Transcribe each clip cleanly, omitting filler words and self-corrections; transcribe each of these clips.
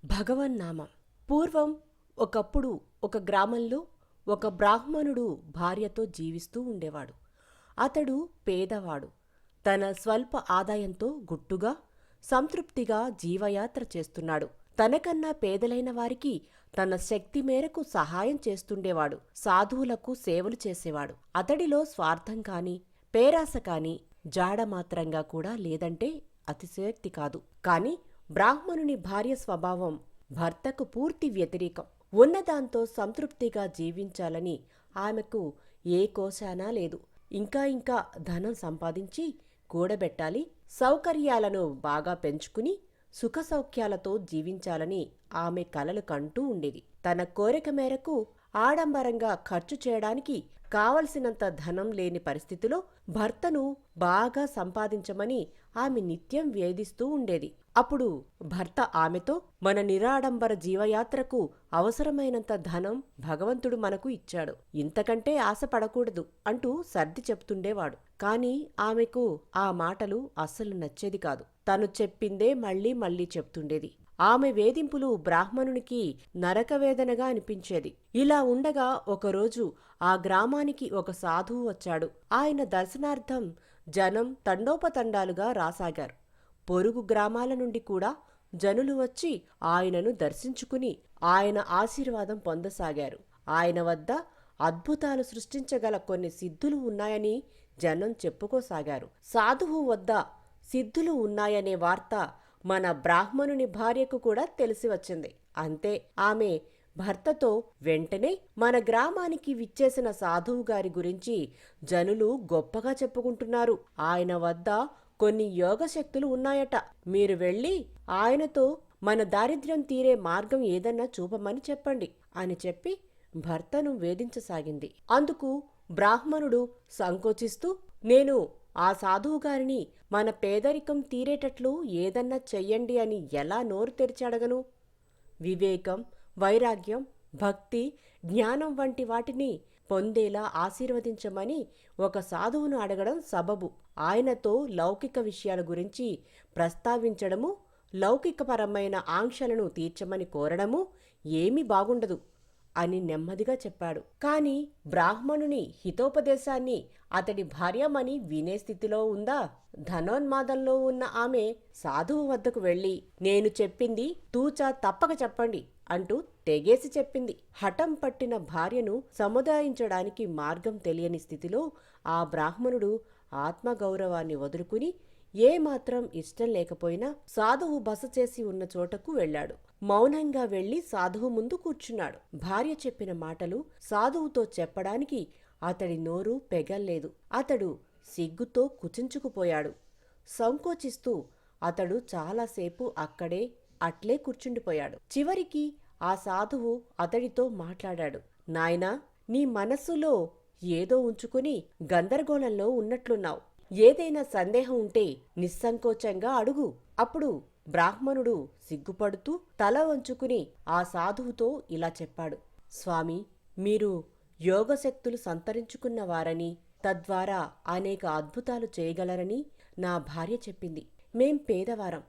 భగవన్నామం. పూర్వం ఒకప్పుడు ఒక గ్రామంలో ఒక బ్రాహ్మణుడు భార్యతో జీవిస్తూ ఉండేవాడు. అతడు పేదవాడు. తన స్వల్ప ఆదాయంతో గుట్టుగా, సంతృప్తిగా జీవయాత్ర చేస్తున్నాడు. తనకన్నా పేదలైన వారికి తన శక్తి మేరకు సహాయం చేస్తుండేవాడు. సాధువులకు సేవలు చేసేవాడు. అతడిలో స్వార్థం కాని, పేరాస కాని జాడమాత్రంగా కూడా లేదంటే అతిశయోక్తి కాదు. కాని బ్రాహ్మణుని భార్య స్వభావం భర్తకు పూర్తి వ్యతిరేకం. ఉన్నదాంతో సంతృప్తిగా జీవించాలని ఆమెకు ఏ కోశానా లేదు. ఇంకా ధనం సంపాదించి కూడబెట్టాలి, సౌకర్యాలను బాగా పెంచుకుని సుఖసౌఖ్యాలతో జీవించాలని ఆమె కలలు కంటూ ఉండేది. తన కోరిక మేరకు ఆడంబరంగా ఖర్చు చేయడానికి కావలసినంత ధనం లేని పరిస్థితిలో భర్తను బాగా సంపాదించమని ఆమె నిత్యం వేధిస్తూ ఉండేది. అప్పుడు భర్త ఆమెతో, మన నిరాడంబర జీవయాత్రకు అవసరమైనంత ధనం భగవంతుడు మనకు ఇచ్చాడు, ఇంతకంటే ఆశపడకూడదు అంటూ సర్ది చెప్తుండేవాడు. కాని ఆమెకు ఆ మాటలు అస్సలు నచ్చేది కాదు. తను చెప్పిందే మళ్ళీ మళ్ళీ చెప్తుండేది. ఆమె వేధింపులు బ్రాహ్మణునికి నరకవేదనగా అనిపించేది. ఇలా ఉండగా ఒకరోజు ఆ గ్రామానికి ఒక సాధువు వచ్చాడు. ఆయన దర్శనార్థం జనం తండోపతండాలుగా రాసాగారు. పొరుగు గ్రామాల నుండి కూడా జనులు వచ్చి ఆయనను దర్శించుకుని ఆయన ఆశీర్వాదం పొందసాగారు. ఆయన వద్ద అద్భుతాలు సృష్టించగల కొన్ని సిద్ధులు ఉన్నాయని జనం చెప్పుకోసాగారు. సాధువు వద్ద సిద్ధులు ఉన్నాయనే వార్త మన బ్రాహ్మణుని భార్యకు కూడా తెలిసి వచ్చింది. అంతే, ఆమె భర్తతో, వెంటనే మన గ్రామానికి విచ్చేసిన సాధువు గారి గురించి జనులు గొప్పగా చెప్పుకుంటున్నారు. ఆయన వద్ద కొన్ని యోగశక్తులు ఉన్నాయట. మీరు వెళ్ళి ఆయనతో మన దారిద్ర్యం తీరే మార్గం ఏదన్నా చూపమని చెప్పండి అని చెప్పి భర్తను వేధించసాగింది. అందుకు బ్రాహ్మణుడు సంకోచిస్తూ, నేను ఆ సాధువుగారిని మన పేదరికం తీరేటట్లు ఏదన్నా చెయ్యండి అని ఎలా నోరు తెరిచి అడగను? వివేకం, వైరాగ్యం, భక్తి, జ్ఞానం వంటి వాటిని పొందేలా ఆశీర్వదించమని ఒక సాధువును అడగడం సబబు. ఆయనతో లౌకిక విషయాల గురించి ప్రస్తావించడము, లౌకికపరమైన ఆంక్షలను తీర్చమని కోరడము ఏమీ బాగుండదు అని నెమ్మదిగా చెప్పాడు. కాని బ్రాహ్మణుని హితోపదేశాన్ని అతడి భార్యమని వినే స్థితిలో ఉందా? ధనోన్మాదంలో ఉన్న ఆమె సాధువు వద్దకు వెళ్ళి, నేను చెప్పింది తూచా తప్పక చెప్పండి అంటూ తెగేసి చెప్పింది. హఠం పట్టిన భార్యను సముదాయించడానికి మార్గం తెలియని స్థితిలో ఆ బ్రాహ్మణుడు ఆత్మగౌరవాన్ని వదులుకుని ఏమాత్రం ఇష్టం లేకపోయినా సాధువు బస చేసి ఉన్న చోటకు వెళ్ళాడు. మౌనంగా వెళ్లి సాధువు ముందు కూర్చున్నాడు. భార్య చెప్పిన మాటలు సాధువుతో చెప్పడానికి అతడి నోరు పెగల్లేదు. అతడు సిగ్గుతో కుచించుకుపోయాడు. సంకోచిస్తూ అతడు చాలాసేపు అట్లే కూర్చుండిపోయాడు. చివరికి ఆ సాధువు అతడితో మాట్లాడాడు. నాయనా, నీ మనస్సులో ఏదో ఉంచుకుని గందరగోళంలో ఉన్నట్లున్నావు. ఏదైనా సందేహం ఉంటే నిస్సంకోచంగా అడుగు. అప్పుడు బ్రాహ్మణుడు సిగ్గుపడుతూ తల వంచుకుని ఆ సాధువుతో ఇలా చెప్పాడు. స్వామి, మీరు యోగశక్తులు సంతరించుకున్నవారని, తద్వారా అనేక అద్భుతాలు చేయగలరని నా భార్య చెప్పింది. మేం పేదవారం.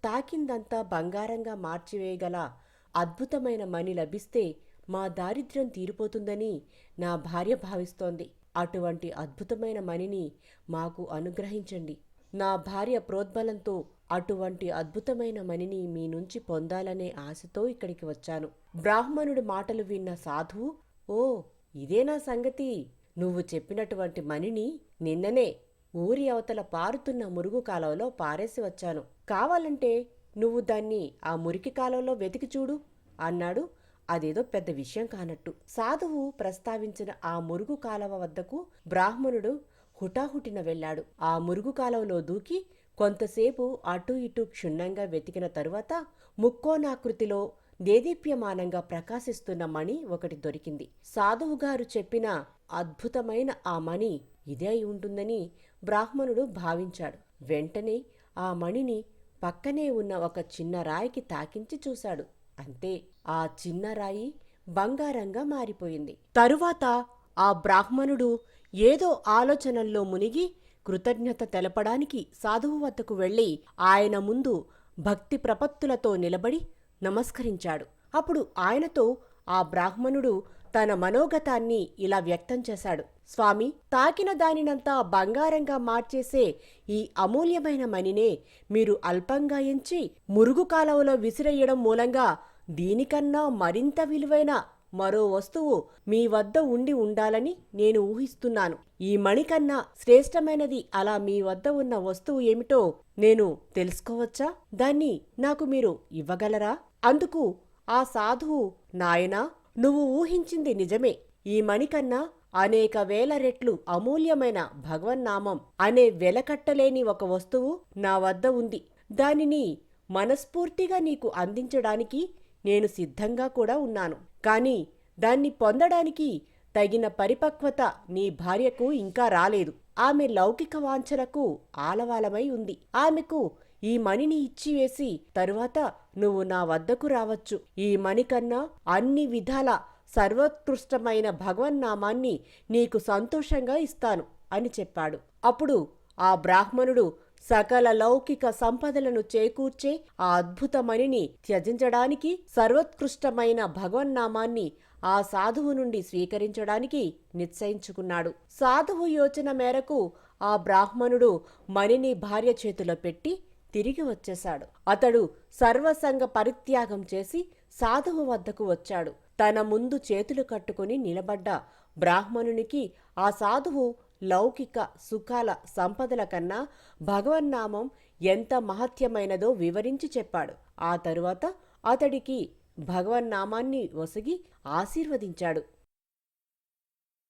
తాకిందంతా బంగారంగా మార్చివేయగల అద్భుతమైన మణి లభిస్తే మా దారిద్ర్యం తీరిపోతుందని నా భార్య భావిస్తోంది. అటువంటి అద్భుతమైన మణిని మాకు అనుగ్రహించండి. నా భార్య ప్రోద్బలంతో అటువంటి అద్భుతమైన మణిని మీ నుంచి పొందాలనే ఆశతో ఇక్కడికి వచ్చాను. బ్రాహ్మణుడి మాటలు విన్న సాధువు, ఓ, ఇదేనా సంగతి? నువ్వు చెప్పినటువంటి మణిని నిన్ననే ఊరి అవతల పారుతున్న మురుగు కాలువలో పారేసి వచ్చాను. కావాలంటే నువ్వు దాన్ని ఆ మురికి కాలువలో వెతికి చూడు అన్నాడు. అదేదో పెద్ద విషయం కానట్టు. సాధువు ప్రస్తావించిన ఆ మురుగు కాలువ వద్దకు బ్రాహ్మణుడు హుటాహుటిన వెళ్ళాడు. ఆ మురుగు కాలువలో దూకి కొంతసేపు అటూ ఇటూ క్షుణ్ణంగా వెతికిన తరువాత ముక్కోణాకృతిలో దేదీప్యమానంగా ప్రకాశిస్తున్న మణి ఒకటి దొరికింది. సాధువుగారు చెప్పిన అద్భుతమైన ఆ మణి ఇదే అయి ఉంటుందని బ్రాహ్మణుడు భావించాడు. వెంటనే ఆ మణిని పక్కనే ఉన్న ఒక చిన్న రాయికి తాకించి చూశాడు. అంతే, ఆ చిన్న రాయి బంగారంగా మారిపోయింది. తరువాత ఆ బ్రాహ్మణుడు ఏదో ఆలోచనల్లో మునిగి కృతజ్ఞత తెలపడానికి సాధువు వద్దకు వెళ్ళి ఆయన ముందు భక్తి ప్రపత్తులతో నిలబడి నమస్కరించాడు. అప్పుడు ఆయనతో ఆ బ్రాహ్మణుడు తన మనోగతాన్ని ఇలా వ్యక్తం చేశాడు. స్వామి, తాకిన దానినంతా బంగారంగా మార్చేసే ఈ అమూల్యమైన మణినే మీరు అల్పంగా ఎంచి మురుగు కాలవలో విసిరేయడం మూలంగా దీనికన్నా మరింత విలువైన మరో వస్తువు మీ వద్ద ఉండి ఉండాలని నేను ఊహిస్తున్నాను. ఈ మణి కన్నా శ్రేష్టమైనది అలా మీ వద్ద ఉన్న వస్తువు ఏమిటో నేను తెలుసుకోవచ్చా? దాన్ని నాకు మీరు ఇవ్వగలరా? అందుకు ఆ సాధువు, నాయనా, నువ్వు ఊహించింది నిజమే. ఈ మణి కన్నా అనేక వేల రెట్లు అమూల్యమైన భగవన్నామం అనే వెలకట్టలేని ఒక వస్తువు నా వద్ద ఉంది. దానిని మనస్ఫూర్తిగా నీకు అందించడానికి నేను సిద్ధంగా కూడా ఉన్నాను. కాని దాన్ని పొందడానికి తగిన పరిపక్వత నీ భార్యకు ఇంకా రాలేదు. ఆమె లౌకిక వాంఛలకు ఆలవాలమై ఉంది. ఆమెకు ఈ మణిని ఇచ్చివేసి తరువాత నువ్వు నా వద్దకు రావచ్చు. ఈ మణి కన్నా అన్ని విధాల సర్వోత్కృష్టమైన భగవన్నామాన్ని నీకు సంతోషంగా ఇస్తాను అని చెప్పాడు. అప్పుడు ఆ బ్రాహ్మణుడు సకల లౌకిక సంపదలను చేకూర్చే ఆ అద్భుతమణిని త్యజించడానికి, సర్వోత్కృష్టమైన భగవన్నామాన్ని ఆ సాధువు నుండి స్వీకరించడానికి నిశ్చయించుకున్నాడు. సాధువు యోచన మేరకు ఆ బ్రాహ్మణుడు మణిని భార్య చేతిలో పెట్టి తిరిగి వచ్చేశాడు. అతడు సర్వసంగ పరిత్యాగం చేసి సాధువు వద్దకు వచ్చాడు. తన ముందు చేతులు కట్టుకుని నిలబడ్డ బ్రాహ్మణునికి ఆ సాధువు లౌకిక సుఖాల సంపదల కన్నా భగవన్నామం ఎంత మహత్యమైనదో వివరించి చెప్పాడు. ఆ తరువాత అతడికి భగవన్నామాన్ని ఒసగి ఆశీర్వదించాడు.